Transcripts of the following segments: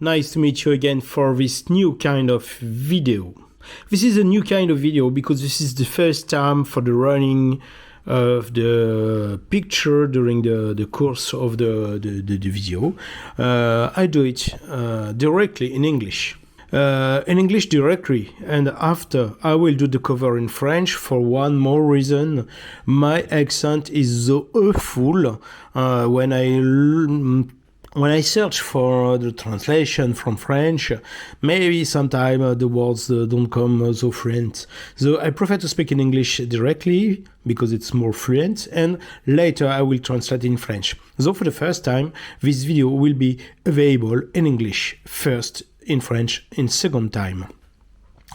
Nice to meet you again for this new kind of video. This is a new kind of video because this is the first time for the running of the picture during the course of the video. I do it directly in English. In English directly, and after I will do the cover in French for one more reason. My accent is so awful when I search for the translation from French, maybe sometimes the words don't come so fluent. So I prefer to speak in English directly because it's more fluent, and later I will translate in French. So for the first time, this video will be available in English first, in French in second time.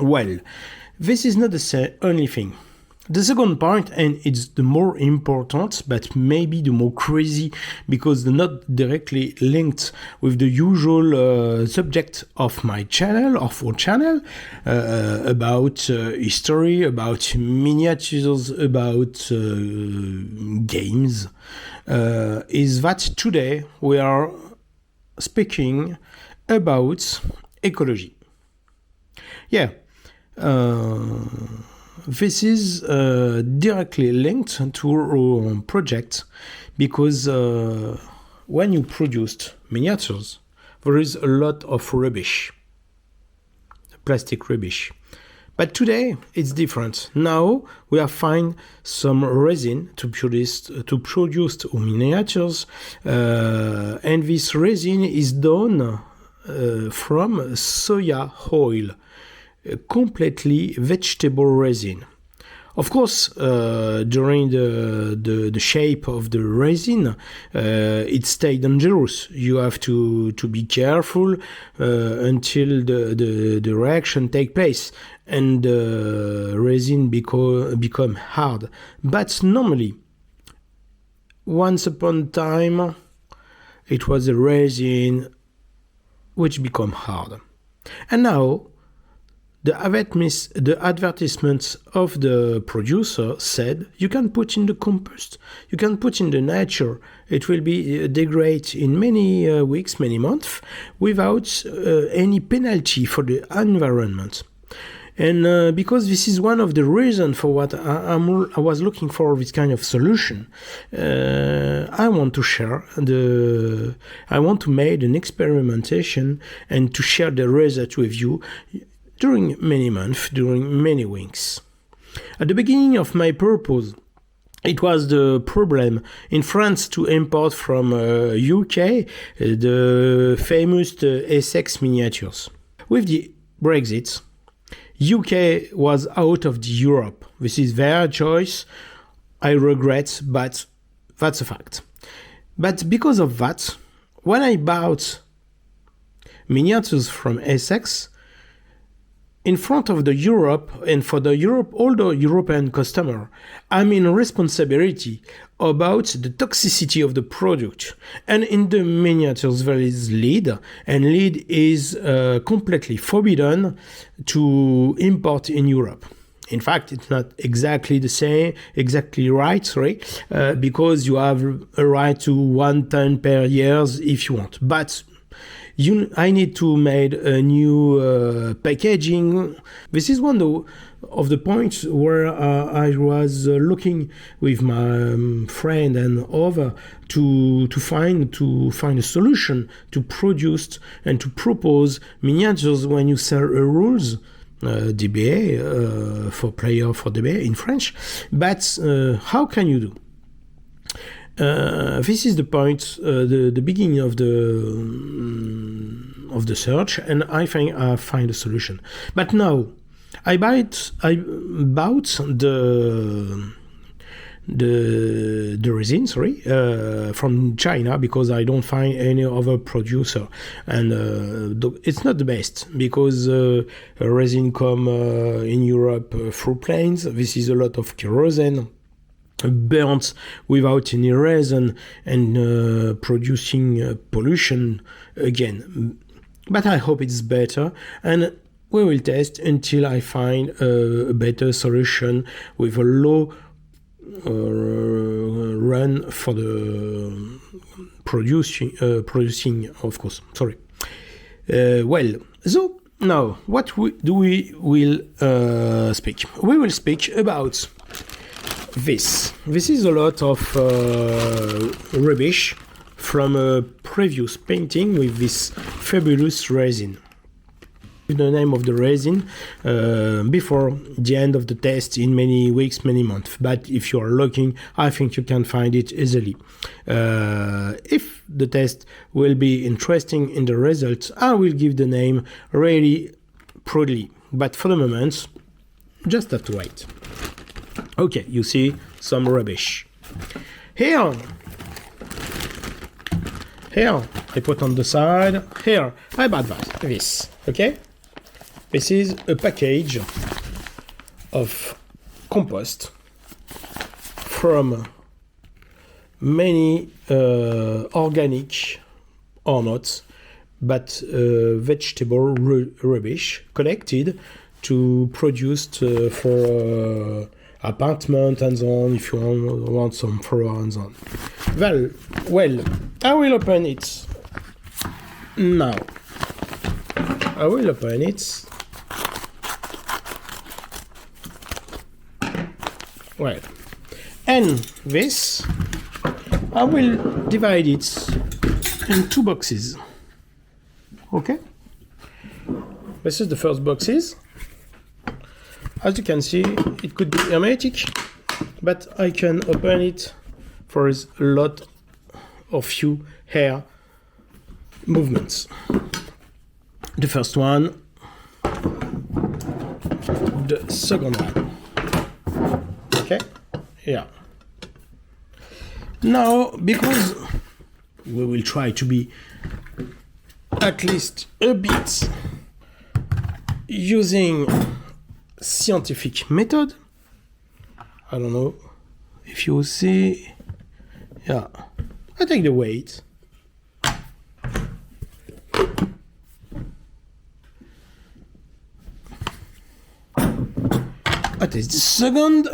Well, this is not the only thing. The second point, and it's the more important, but maybe the more crazy, because they're not directly linked with the usual subject of my channel, of our channel, about history, about miniatures, about games, is that today we are speaking about ecology. Yeah. This is directly linked to our project because when you produce miniatures, there is a lot of rubbish, plastic rubbish. But today it's different. Now we have found some resin to produce our miniatures, and this resin is done from soya oil. Completely vegetable resin. Of course, during the shape of the resin, it stays dangerous. You have to be careful until the reaction take place and the resin become hard. But normally, once upon a time, it was a resin which become hard. And now, the advertisements of the producer said you can put in the compost, you can put in the nature. It will be degrade in many weeks, many months, without any penalty for the environment. And because this is one of the reasons for what I was looking for this kind of solution, I want to share I want to make an experimentation and to share the result with you during many months, during many weeks. At the beginning of my purpose, it was the problem in France to import from UK the famous Essex miniatures. With the Brexit, UK was out of the Europe. This is their choice. I regret, but that's a fact. But because of that, when I bought miniatures from Essex, in front of the Europe and for all the European customer, I'm in responsibility about the toxicity of the product. And in the miniatures there is lead, and lead is completely forbidden to import in Europe. In fact, it's not exactly right, because you have a right to 1 ton per year if you want. But I need to make a new packaging. This is one of the points where I was looking with my friend and other to find a solution to produce and to propose miniatures when you sell rules. DBA for player for DBA in French. But how can you do? This is the point, the beginning of the search, and I think I find a solution. But now, I bought the resin, from China, because I don't find any other producer, and it's not the best because resin come in Europe through planes. This is a lot of kerosene, burnt without any reason, and producing pollution again. But I hope it's better, and we will test until I find a better solution with a low run for the producing, of course. Sorry. Well, so now what we will speak? We will speak about this. This is a lot of rubbish from a previous painting with this fabulous resin. The name of the resin before the end of the test in many weeks, many months. But if you are looking, I think you can find it easily. If the test will be interesting in the results, I will give the name really proudly. But for the moment, just have to wait. Okay, you see some rubbish. Here, I put on the side. Here, I bought this. Okay? This is a package of compost from many organic or not, but vegetable rubbish collected to produce for apartment and so on, if you want some flower and so on. Well, I will open it now. I will open it. Well, and this, I will divide it in 2 boxes. Okay? This is the first boxes. As you can see, it could be hermetic, but I can open it for a lot of few hair movements. The first one, the second one. Okay, yeah. Now, because we will try to be at least a bit using scientific method, I don't know if you see, yeah, I take the weight. What is the second?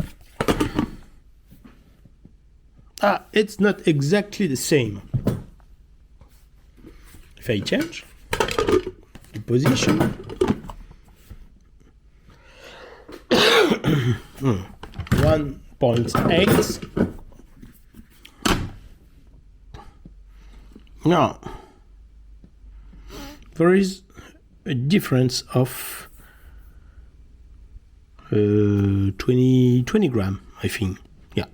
It's not exactly the same. If I change the position, 1.8. Now, there is a difference of 20 gram, I think. Yeah,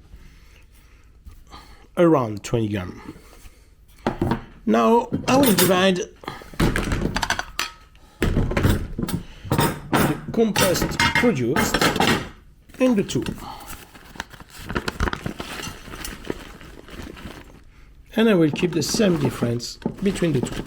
around 20 gram. Now I will divide the compost produced in the 2, and I will keep the same difference between the 2.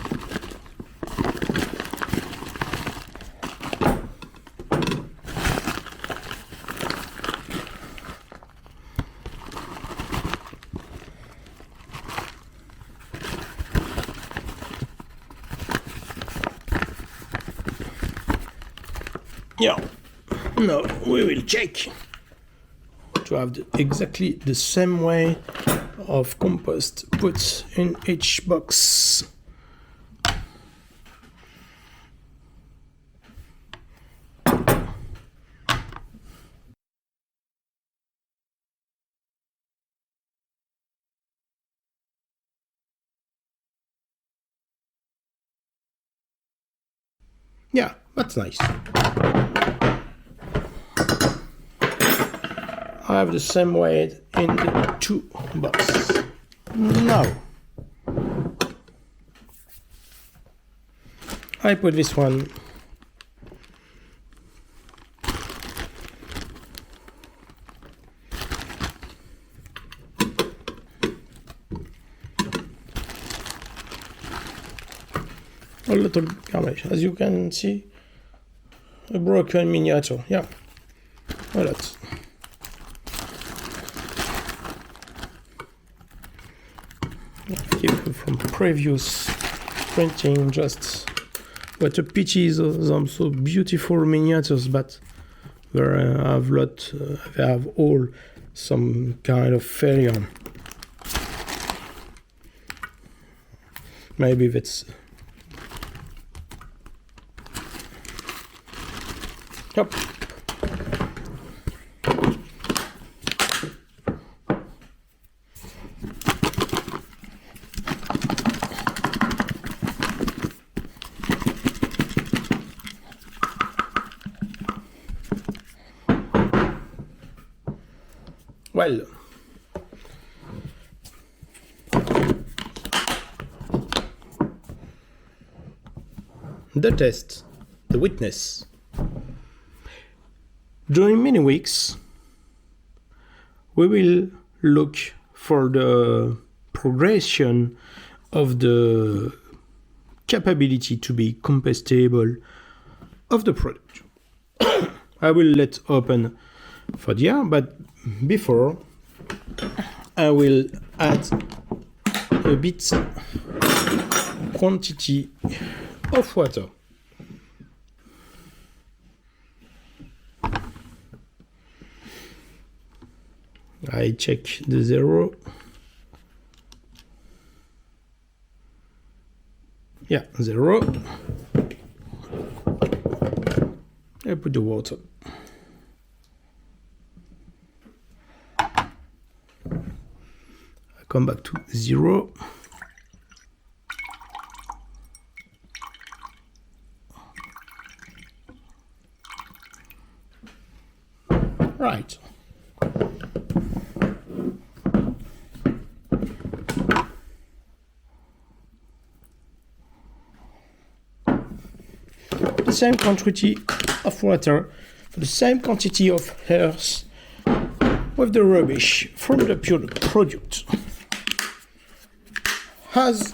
Yeah, now we will check to have exactly the same way of compost put in each box. Yeah, that's nice. I have the same weight in the 2 boxes. Now, I put this one a little damage. As you can see, a broken miniature. Yeah, a lot. Keep from previous printing, just what a pity is some so beautiful miniatures, but they have all some kind of failure. Maybe that's Hop. Well, the test, the witness. During many weeks, we will look for the progression of the capability to be compostable of the product. I will let open for the air, but before I will add a bit quantity of water. I check the 0. Yeah, 0. I put the water. I come back to 0. Right. The same quantity of water for the same quantity of earth with the rubbish from the product. As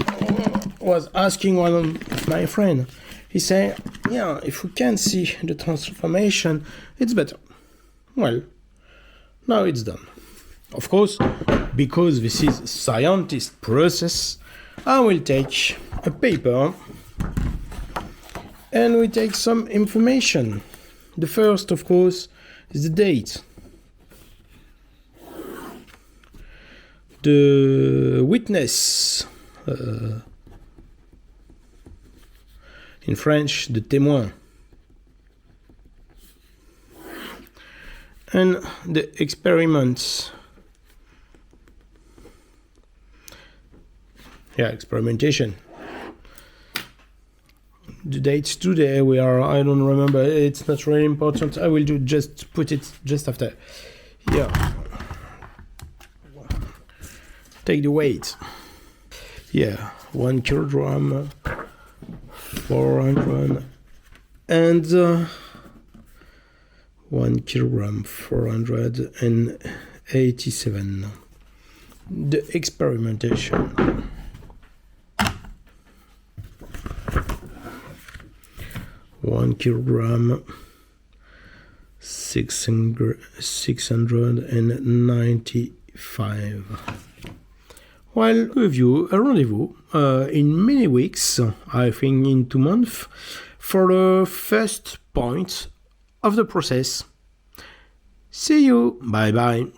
was asking one of my friends, he said, yeah, if we can see the transformation, it's better. Well, now it's done. Of course, because this is a scientist process, I will take a paper and we take some information. The first, of course, is the date. The witness, in French, the témoin. And the experiments. Yeah, experimentation. The dates today we are, I don't remember, it's not really important. I will just put it just after. Yeah. Take the weight. Yeah, 1 kilogram, 400, and 1 kilogram, 487. The experimentation. One kilogram, 695. Well, review a rendezvous in many weeks, I think in 2 months, for the first point of the process. See you. Bye bye.